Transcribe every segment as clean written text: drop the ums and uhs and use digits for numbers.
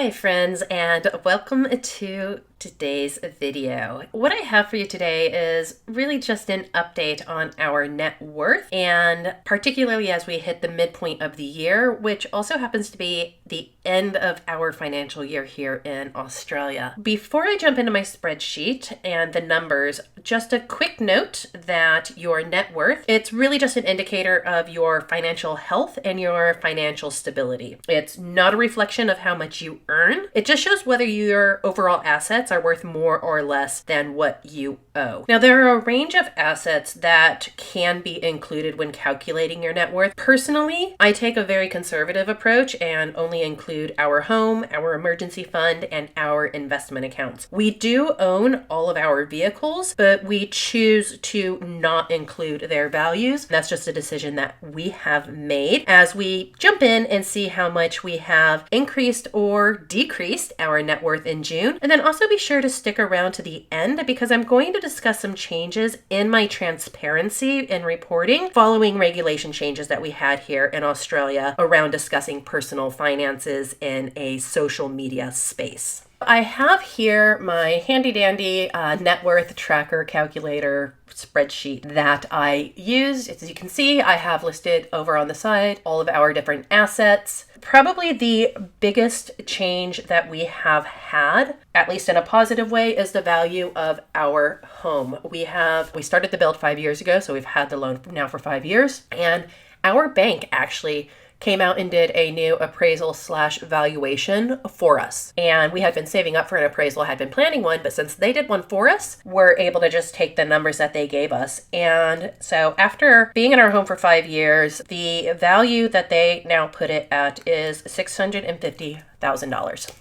Hi friends, and welcome to today's video. What I have for you today is really just an update on our net worth, and particularly as we hit the midpoint of the year, which also happens to be the end of our financial year here in Australia. Before I jump into my spreadsheet and the numbers, just a quick note that your net worth, it's really just an indicator of your financial health and your financial stability. It's not a reflection of how much you earn. It just shows whether your overall assets are worth more or less than what you owe. Now, there are a range of assets that can be included when calculating your net worth. Personally, I take a very conservative approach and only include our home, our emergency fund, and our investment accounts. We do own all of our vehicles, but we choose to not include their values. That's just a decision that we have made as we jump in and see how much we have increased or decreased our net worth in June. And then also be sure to stick around to the end because I'm going to discuss some changes in my transparency in reporting following regulation changes that we had here in Australia around discussing personal finances in a social media space. I have here my handy dandy net worth tracker calculator spreadsheet that I use. As you can see, I have listed over on the side all of our different assets. Probably the biggest change that we have had, at least in a positive way, is the value of our home. We started the build 5 years ago, so we've had the loan now for 5 years, and our bank actually came out and did a new appraisal/valuation for us. And we had been saving up for an appraisal, had been planning one, but since they did one for us, we're able to just take the numbers that they gave us. And so after being in our home for 5 years, the value that they now put it at is $650,000.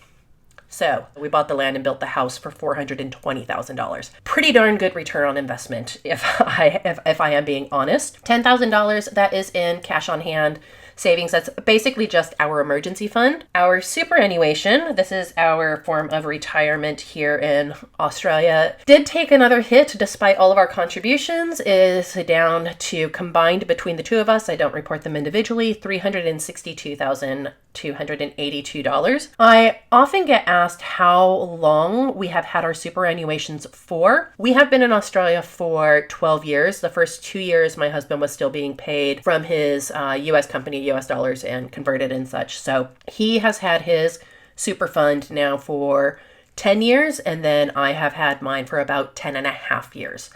So we bought the land and built the house for $420,000. Pretty darn good return on investment, if I am being honest. $10,000 that is in cash on hand savings. That's basically just our emergency fund. Our superannuation, this is our form of retirement here in Australia, did take another hit despite all of our contributions, is down to combined between the two of us, I don't report them individually, $362,282. I often get asked how long we have had our superannuations for. We have been in Australia for 12 years. The first 2 years, my husband was still being paid from his US company, US dollars, and converted and such. So he has had his super fund now for 10 years, and then I have had mine for about 10 and a half years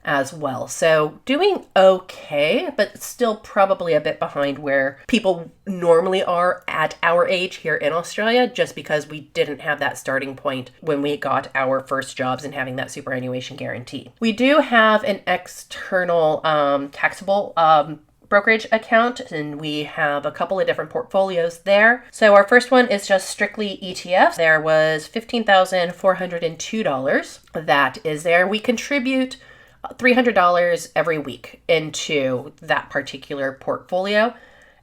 as well. So doing okay, but still probably a bit behind where people normally are at our age here in Australia, just because we didn't have that starting point when we got our first jobs and having that superannuation guarantee. We do have an external taxable brokerage account, and we have a couple of different portfolios there. So our first one is just strictly ETFs. There was $15,402 that is there. We contribute $300 every week into that particular portfolio.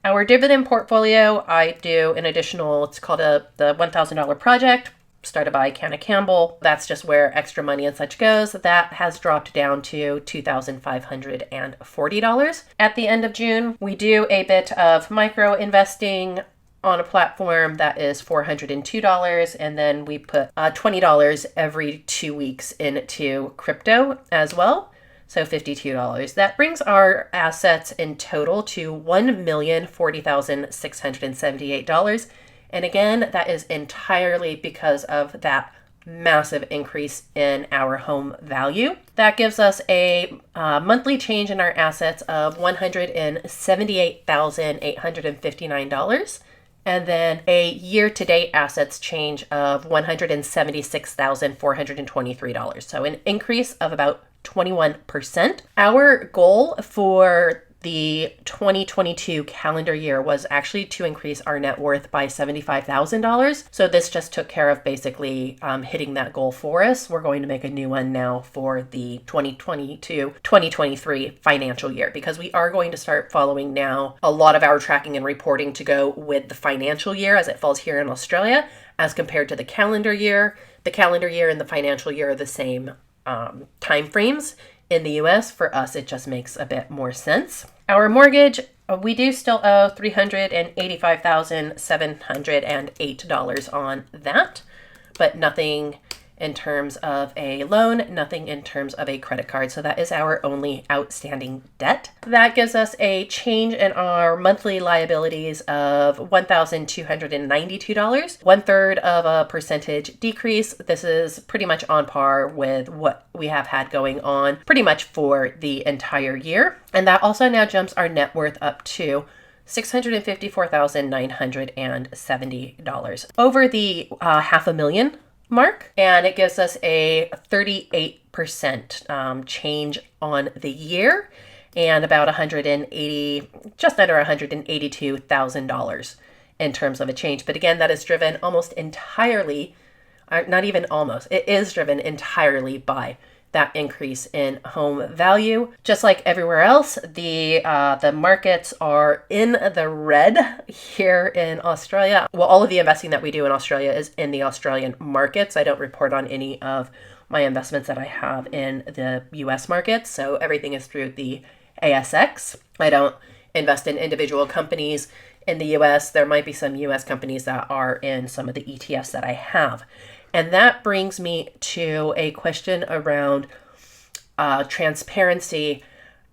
Our dividend portfolio, I do an additional, it's called the $1,000 project, started by Canna Campbell. That's just where extra money and such goes. That has dropped down to $2,540 at the end of June. We do a bit of micro investing on a platform that is $402, and then we put $20 every 2 weeks into crypto as well. So $52. That brings our assets in total to $1,040,678. And again, that is entirely because of that massive increase in our home value. That gives us a monthly change in our assets of $178,859. And then a year-to-date assets change of $176,423. So an increase of about 21%. Our goal for the 2022 calendar year was actually to increase our net worth by $75,000. So this just took care of basically hitting that goal for us. We're going to make a new one now for the 2022-2023 financial year, because we are going to start following now a lot of our tracking and reporting to go with the financial year as it falls here in Australia as compared to the calendar year. The calendar year and the financial year are the same time frames in the US. For us, it just makes a bit more sense. Our mortgage We do still owe $385,708 on that, but nothing in terms of a loan, nothing in terms of a credit card. So that is our only outstanding debt. That gives us a change in our monthly liabilities of $1,292, 1/3 of a percentage decrease. This is pretty much on par with what we have had going on pretty much for the entire year. And that also now jumps our net worth up to $654,970 over the $500,000 mark, and it gives us a 38% change on the year and about just under $182,000 in terms of a change. But again, that is driven almost entirely, not even almost, it is driven entirely by that increase in home value. Just like everywhere else, the markets are in the red here in Australia. Well, all of the investing that we do in Australia is in the Australian markets. I don't report on any of my investments that I have in the US markets, so everything is through the ASX. I don't invest in individual companies in the US. There might be some US companies that are in some of the ETFs that I have. And that brings me to a question around transparency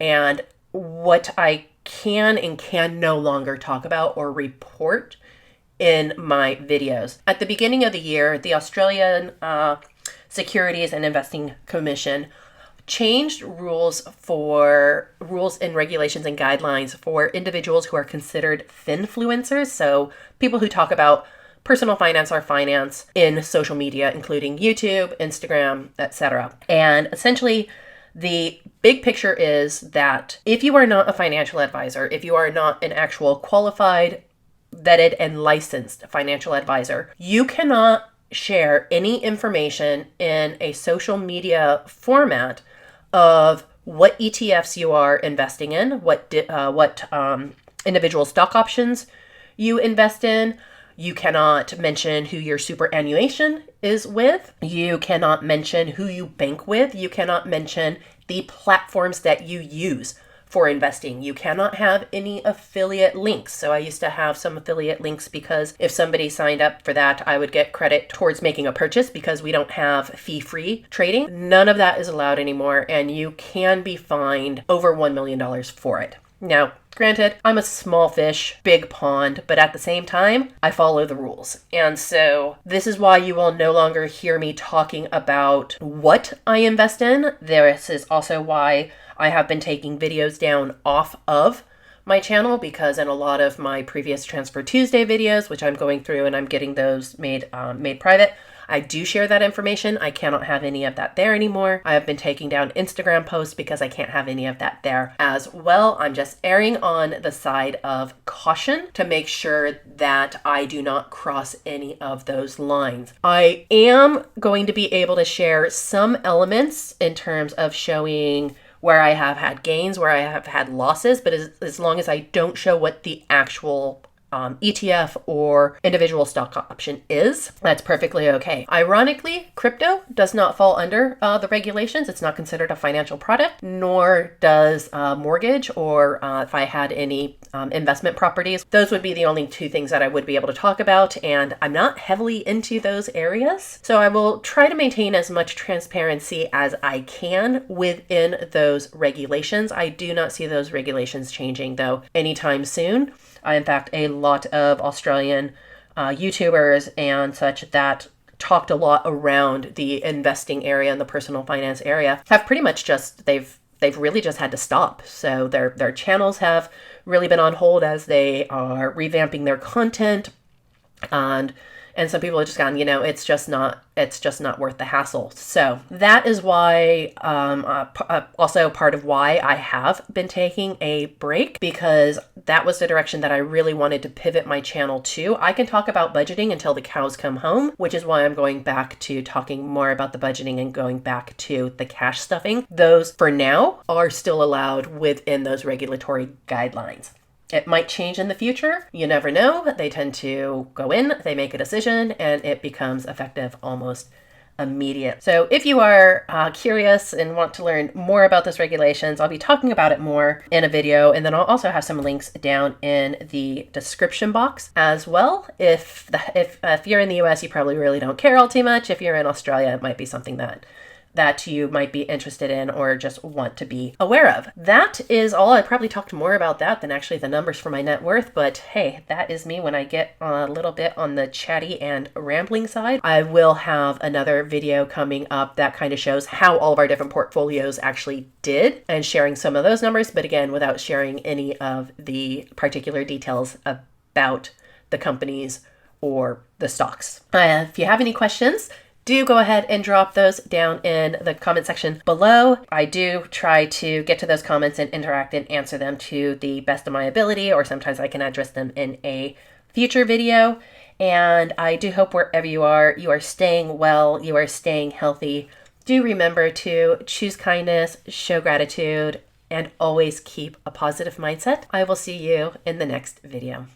and what I can and can no longer talk about or report in my videos. At the beginning of the year, the Australian Securities and Investing Commission changed rules and regulations and guidelines for individuals who are considered finfluencers. So people who talk about personal finance or finance in social media, including YouTube, Instagram, etc. And essentially, the big picture is that if you are not a financial advisor, if you are not an actual qualified, vetted, and licensed financial advisor, you cannot share any information in a social media format of what ETFs you are investing in, what individual stock options you invest in. You cannot mention who your superannuation is with. You cannot mention who you bank with. You cannot mention the platforms that you use for investing. You cannot have any affiliate links. So I used to have some affiliate links because if somebody signed up for that, I would get credit towards making a purchase because we don't have fee-free trading. None of that is allowed anymore, and you can be fined over $1 million for it. Now, granted, I'm a small fish, big pond, but at the same time, I follow the rules. And so this is why you will no longer hear me talking about what I invest in. This is also why I have been taking videos down off of my channel, because in a lot of my previous Transfer Tuesday videos, which I'm going through and I'm getting those made private, I do share that information. I cannot have any of that there anymore. I have been taking down Instagram posts because I can't have any of that there as well. I'm just erring on the side of caution to make sure that I do not cross any of those lines. I am going to be able to share some elements in terms of showing where I have had gains, where I have had losses, but as long as I don't show what the actual ETF or individual stock option is, that's perfectly okay. Ironically, crypto does not fall under the regulations. It's not considered a financial product, nor does mortgage or if I had any investment properties. Those would be the only two things that I would be able to talk about, and I'm not heavily into those areas. So I will try to maintain as much transparency as I can within those regulations. I do not see those regulations changing, though, anytime soon. In fact, a lot of Australian YouTubers and such that talked a lot around the investing area and the personal finance area have pretty much they've really just had to stop. So their channels have really been on hold as they are revamping their content, and some people have just gone, it's just not worth the hassle. So that is why, also part of why I have been taking a break, because that was the direction that I really wanted to pivot my channel to. I can talk about budgeting until the cows come home, which is why I'm going back to talking more about the budgeting and going back to the cash stuffing. Those, for now, are still allowed within those regulatory guidelines. It might change in the future. You never know. They tend to go in, they make a decision, and it becomes effective almost immediate. So if you are curious and want to learn more about those regulations, I'll be talking about it more in a video, and then I'll also have some links down in the description box as well. If you're in the US, you probably really don't care all too much. If you're in Australia, it might be something that you might be interested in or just want to be aware of. That is all. I probably talked more about that than actually the numbers for my net worth, but hey, that is me when I get a little bit on the chatty and rambling side. I will have another video coming up that kind of shows how all of our different portfolios actually did and sharing some of those numbers, but again, without sharing any of the particular details about the companies or the stocks. If you have any questions, do go ahead and drop those down in the comment section below. I do try to get to those comments and interact and answer them to the best of my ability, or sometimes I can address them in a future video. And I do hope wherever you are staying well, you are staying healthy. Do remember to choose kindness, show gratitude, and always keep a positive mindset. I will see you in the next video.